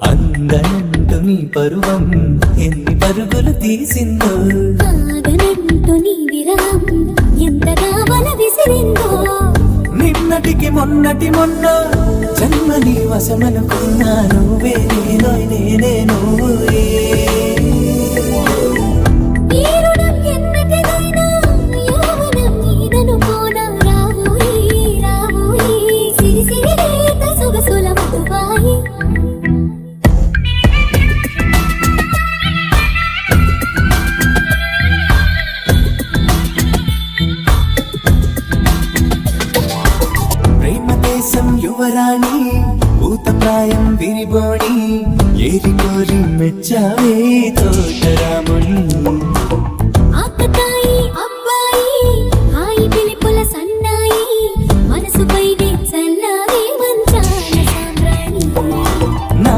అందనంటూ నీ పరువం ఎన్ని పరుగులు తీసిందో, ఆగనంటూ నీ విరహం ఎంతగా వల విసిరిందో. నిన్నటికి మొన్నటి మొన్న జన్మని వశమనుకున్నా నువ్వే నేనో నేనే నువ్వే. ఈ రుణం ఎన్నటిదైనా యౌవనం నీదనుకోనా. రావోయి రావోయి సిరి సిరి లేత సొగసుల మధువాయి. యువరాణి భూతప్రాయం విరిబోణి ఏరి కోరి మెచ్చావే తోటరాముణ్ణి.